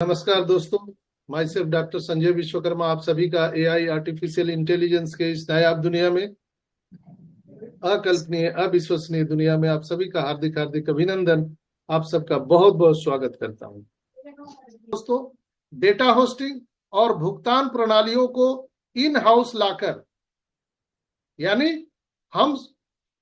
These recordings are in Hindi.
नमस्कार दोस्तों, my self doctor Sanjay Vishwakarma आप सभी का एआई आर्टिफिशियल इंटेलिजेंस के इस नायाब दुनिया में, अकल्पनीय अविश्वसनीय दुनिया में आप सभी का हार्दिक हार्दिक अभिनंदन। आप सबका बहुत बहुत स्वागत करता हूं। दोस्तों, डेटा होस्टिंग और भुगतान प्रणालियों को इन हाउस लाकर, यानी हम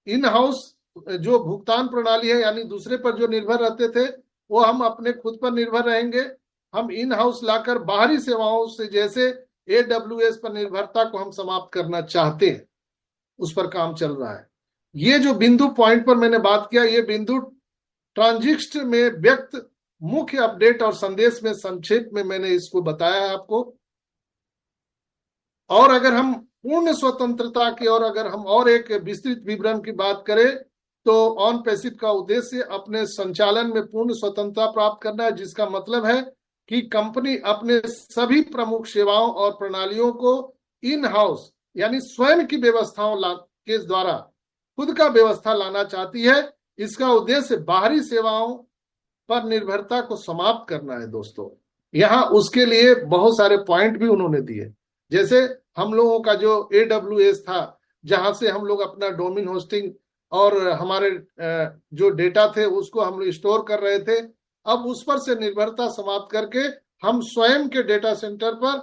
इन हाउस जो भुगतान प्रणाली है यानी दूसरे पर जो निर्भर रहते थे वो हम अपने खुद पर निर्भर रहेंगे। हम इन हाउस लाकर बाहरी सेवाओं से जैसे AWS पर निर्भरता को हम समाप्त करना चाहते हैं, उस पर काम चल रहा है। ये जो बिंदु पॉइंट पर मैंने बात किया, ये बिंदु ट्रांजिस्ट में व्यक्त मुख्य अपडेट और संदेश में संक्षेप में मैंने इसको बताया है आपको। और अगर हम पूर्ण स्वतंत्रता की और अगर हम और एक विस्तृत विवरण की बात करें तो ऑन पैसिव का उद्देश्य अपने संचालन में पूर्ण स्वतंत्रता प्राप्त करना है, जिसका मतलब है कि कंपनी अपने सभी प्रमुख सेवाओं और प्रणालियों को इन हाउस यानी स्वयं की व्यवस्थाओं के द्वारा खुद का व्यवस्था लाना चाहती है। इसका उद्देश्य बाहरी सेवाओं पर निर्भरता को समाप्त करना है। दोस्तों, यहाँ उसके लिए बहुत सारे पॉइंट भी उन्होंने दिए, जैसे हम लोगों का जो AWS था, जहां से हम लोग अपना डोमेन होस्टिंग और हमारे जो डेटा थे उसको हम लोग स्टोर कर रहे थे। अब उस पर से निर्भरता समाप्त करके हम स्वयं के डेटा सेंटर पर,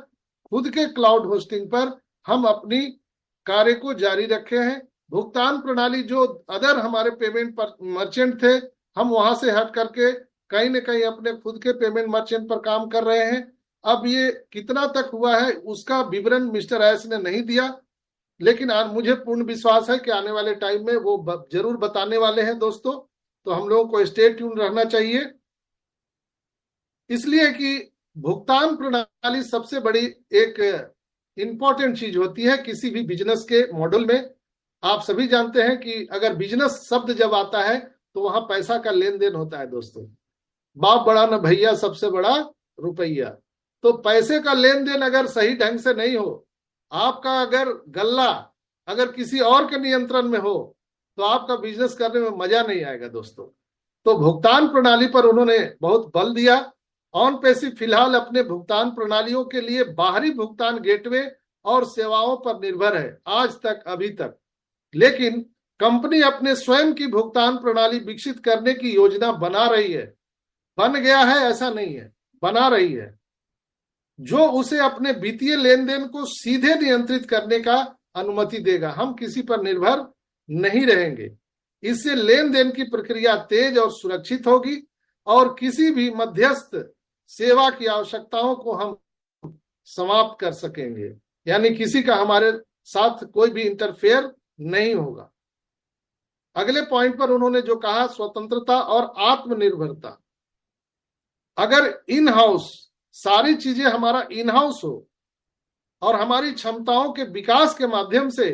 खुद के क्लाउड होस्टिंग पर हम अपनी कार्य को जारी रखे हैं। भुगतान प्रणाली जो अदर हमारे पेमेंट पर मर्चेंट थे, हम वहां से हट करके कहीं न कहीं अपने खुद के पेमेंट मर्चेंट पर काम कर रहे हैं। अब ये कितना तक हुआ है उसका विवरण मिस्टर एस ने नहीं दिया, लेकिन मुझे पूर्ण विश्वास है कि आने वाले टाइम में वो जरूर बताने वाले हैं। दोस्तों, तो हम लोगों को स्टे ट्यून रहना चाहिए, इसलिए कि भुगतान प्रणाली सबसे बड़ी एक इंपॉर्टेंट चीज होती है किसी भी बिजनेस के मॉडल में। आप सभी जानते हैं कि अगर बिजनेस शब्द जब आता है तो वहां पैसा का लेन देन होता है। दोस्तों, बाप बड़ा न भैया, सबसे बड़ा रुपया। तो पैसे का लेन देन अगर सही ढंग से नहीं हो, आपका अगर गल्ला अगर किसी और के नियंत्रण में हो, तो आपका बिजनेस करने में मजा नहीं आएगा। दोस्तों, तो भुगतान प्रणाली पर उन्होंने बहुत बल दिया। ऑन पैसिव फिलहाल अपने भुगतान प्रणालियों के लिए बाहरी भुगतान गेटवे और सेवाओं पर निर्भर है आज तक, अभी तक। लेकिन कंपनी अपने स्वयं की भुगतान प्रणाली विकसित करने की योजना बना रही है। बन गया है ऐसा नहीं है, बना रही है, जो उसे अपने वित्तीय लेन देन को सीधे नियंत्रित करने का अनुमति देगा। हम किसी पर निर्भर नहीं रहेंगे। इससे लेन देन की प्रक्रिया तेज और सुरक्षित होगी और किसी भी मध्यस्थ सेवा की आवश्यकताओं को हम समाप्त कर सकेंगे, यानी किसी का हमारे साथ कोई भी इंटरफेयर नहीं होगा। अगले पॉइंट पर उन्होंने जो कहा, स्वतंत्रता और आत्मनिर्भरता। अगर इन हाउस सारी चीजें हमारा इन हाउस हो और हमारी क्षमताओं के विकास के माध्यम से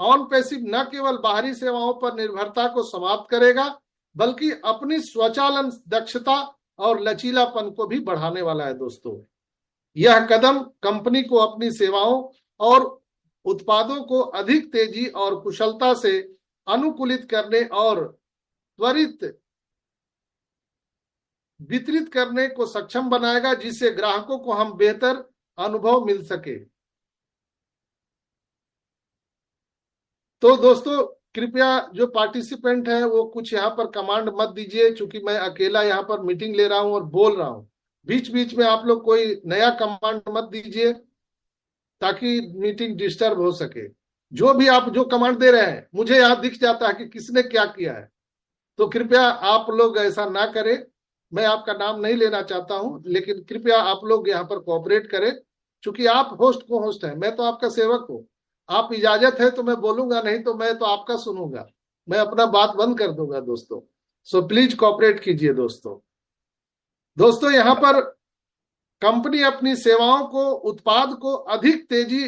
ऑन पैसिव न केवल बाहरी सेवाओं पर निर्भरता को समाप्त करेगा, बल्कि अपनी स्वचालन दक्षता और लचीलापन को भी बढ़ाने वाला है। दोस्तों, यह कदम कंपनी को अपनी सेवाओं और उत्पादों को अधिक तेजी और कुशलता से अनुकूलित करने और त्वरित वितरित करने को सक्षम बनाएगा, जिससे ग्राहकों को हम बेहतर अनुभव मिल सके। तो दोस्तों, कृपया जो पार्टिसिपेंट है वो कुछ यहाँ पर कमांड मत दीजिए, क्योंकि मैं अकेला यहाँ पर मीटिंग ले रहा हूँ और बोल रहा हूँ। बीच बीच में आप लोग कोई नया कमांड मत दीजिए ताकि मीटिंग डिस्टर्ब हो सके। जो भी आप जो कमांड दे रहे हैं, मुझे यहाँ दिख जाता है कि किसने क्या किया है, तो कृपया आप लोग ऐसा ना करें। मैं आपका नाम नहीं लेना चाहता हूं, लेकिन कृपया आप लोग यहाँ पर कोऑपरेट करें, क्योंकि आप होस्ट को होस्ट है, मैं तो आपका सेवक हूं। आप इजाजत है तो मैं बोलूंगा, नहीं तो मैं तो आपका सुनूंगा, मैं अपना बात बंद कर दूंगा। दोस्तों, सो प्लीज कोऑपरेट कीजिए। दोस्तों, यहाँ पर कंपनी अपनी सेवाओं को, उत्पाद को अधिक तेजी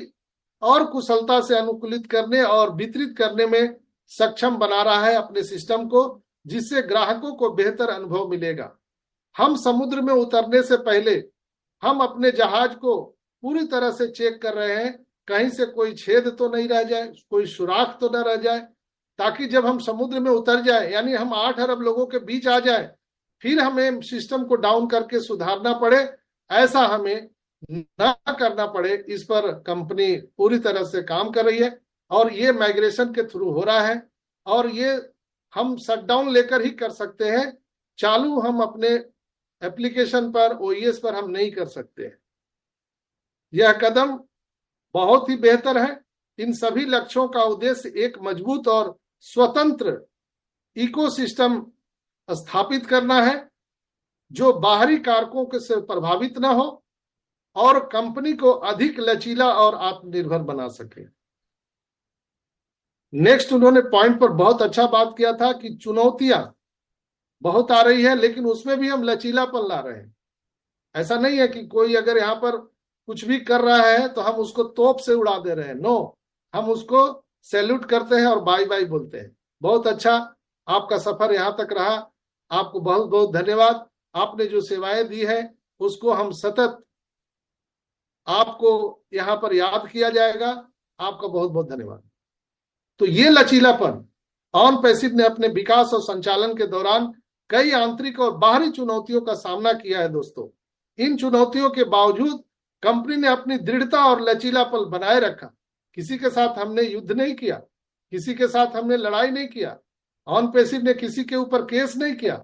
और कुशलता से अनुकूलित करने और वितरित करने में सक्षम बना रहा है अपने सिस्टम को, जिससे ग्राहकों को बेहतर अनुभव मिलेगा। हम समुद्र में उतरने से पहले हम अपने जहाज को पूरी तरह से चेक कर रहे हैं, कहीं से कोई छेद तो नहीं रह जाए, कोई सुराख तो न रह जाए, ताकि जब हम समुद्र में उतर जाए, यानी हम 8 अरब लोगों के बीच आ जाए, फिर हमें सिस्टम को डाउन करके सुधारना पड़े, ऐसा हमें ना करना पड़े, इस पर कंपनी पूरी तरह से काम कर रही है और ये माइग्रेशन के थ्रू हो रहा है। और ये हम शटडाउन लेकर ही कर सकते हैं, चालू हम अपने एप्लीकेशन पर, ओईएस पर हम नहीं कर सकते। यह कदम बहुत ही बेहतर है। इन सभी लक्ष्यों का उद्देश्य एक मजबूत और स्वतंत्र इकोसिस्टम स्थापित करना है, जो बाहरी कारकों के से प्रभावित न हो और कंपनी को अधिक लचीला और आत्मनिर्भर बना सके। नेक्स्ट उन्होंने पॉइंट पर बहुत अच्छा बात किया था कि चुनौतियां बहुत आ रही है, लेकिन उसमें भी हम लचीलापन ला रहे हैं। ऐसा नहीं है कि कोई अगर यहाँ पर कुछ भी कर रहा है तो हम उसको तोप से उड़ा दे रहे हैं। नो, हम उसको सैल्यूट करते हैं और बाय बाय बोलते हैं। बहुत अच्छा आपका सफर यहाँ तक रहा, आपको बहुत बहुत धन्यवाद। आपने जो सेवाएं दी है उसको हम सतत आपको यहाँ पर याद किया जाएगा। आपका बहुत बहुत धन्यवाद। तो ये लचीलापन ऑन पैसिव ने अपने विकास और संचालन के दौरान कई आंतरिक और बाहरी चुनौतियों का सामना किया है दोस्तों। इन चुनौतियों के बावजूद कंपनी ने अपनी दृढ़ता और लचीलापन बनाए रखा। किसी के साथ हमने युद्ध नहीं किया, किसी के साथ हमने लड़ाई नहीं किया, ऑन पैसिव ने किसी के ऊपर केस नहीं किया,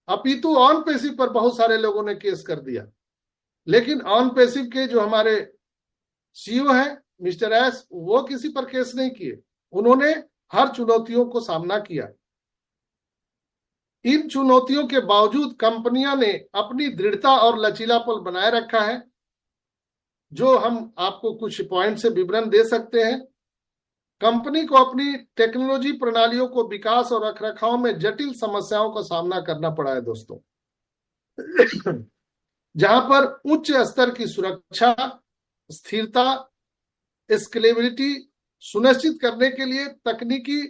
अपितु ऑन पैसिव पर बहुत सारे लोगों ने केस कर दिया। लेकिन ऑन पैसिव के जो हमारे सीईओ हैं मिस्टर एस, वो किसी पर केस नहीं किए। उन्होंने हर चुनौतियों को सामना किया। इन चुनौतियों के बावजूद कंपनियां ने अपनी दृढ़ता और लचीलापन बनाए रखा है, जो हम आपको कुछ पॉइंट से विवरण दे सकते हैं। कंपनी को अपनी टेक्नोलॉजी प्रणालियों को विकास और रखरखाव में जटिल समस्याओं का सामना करना पड़ा है दोस्तों। जहां पर उच्च स्तर की सुरक्षा, स्थिरता, स्केलेबिलिटी सुनिश्चित करने के लिए तकनीकी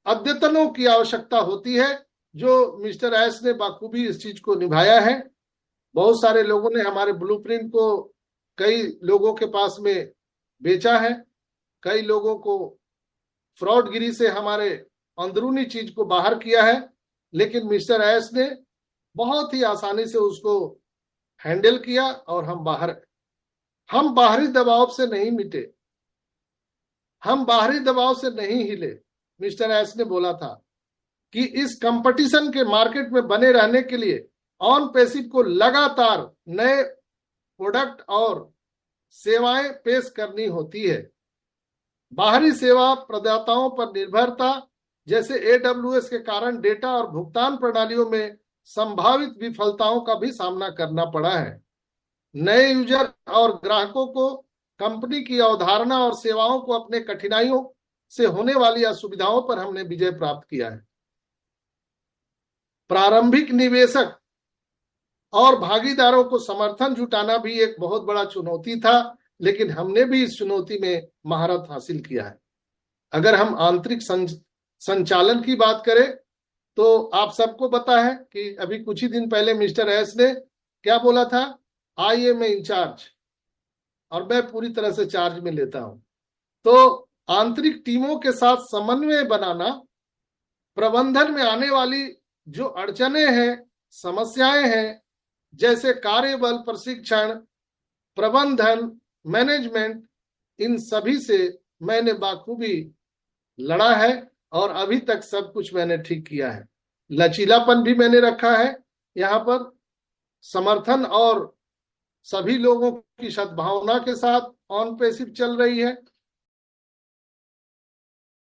अद्यतनों की आवश्यकता होती है, जो मिस्टर एस ने बाखूबी इस चीज को निभाया है। बहुत सारे लोगों ने हमारे ब्लूप्रिंट को कई लोगों के पास में बेचा है, कई लोगों को फ्रॉडगिरी से हमारे अंदरूनी चीज को बाहर किया है, लेकिन मिस्टर एस ने बहुत ही आसानी से उसको हैंडल किया और हम बाहरी दबाव से नहीं मिटे, हम बाहरी दबाव से नहीं हिले। मिस्टर एस ने बोला था कि इस कंपटीशन के मार्केट में बने रहने के लिए ऑन पैसिव को लगातार नए प्रोडक्ट और सेवाएं पेश करनी होती है। बाहरी सेवा प्रदाताओं पर निर्भरता जैसे एडब्ल्यूएस के कारण डेटा और भुगतान प्रणालियों में संभावित विफलताओं का भी सामना करना पड़ा है। नए यूजर और ग्राहकों को कंपनी की अवधारणा और सेवाओं को अपने कठिनाइयों से होने वाली असुविधाओं पर हमने विजय प्राप्त किया है। प्रारंभिक निवेशक और भागीदारों को समर्थन जुटाना भी एक बहुत बड़ा चुनौती था, लेकिन हमने भी इस चुनौती में महारत हासिल किया है। अगर हम आंतरिक संचालन की बात करें तो आप सबको पता है कि अभी कुछ ही दिन पहले मिस्टर एस ने क्या बोला था, आई एम इंचार्ज, और मैं पूरी तरह से चार्ज में लेता हूं। तो आंतरिक टीमों के साथ समन्वय बनाना, प्रबंधन में आने वाली जो अड़चने हैं, समस्याएं हैं, जैसे कार्यबल प्रशिक्षण, प्रबंधन, मैनेजमेंट, इन सभी से मैंने बाखूबी लड़ा है और अभी तक सब कुछ मैंने ठीक किया है। लचीलापन भी मैंने रखा है यहाँ पर, समर्थन और सभी लोगों की सद्भावना के साथ ऑन पैसिव चल रही है।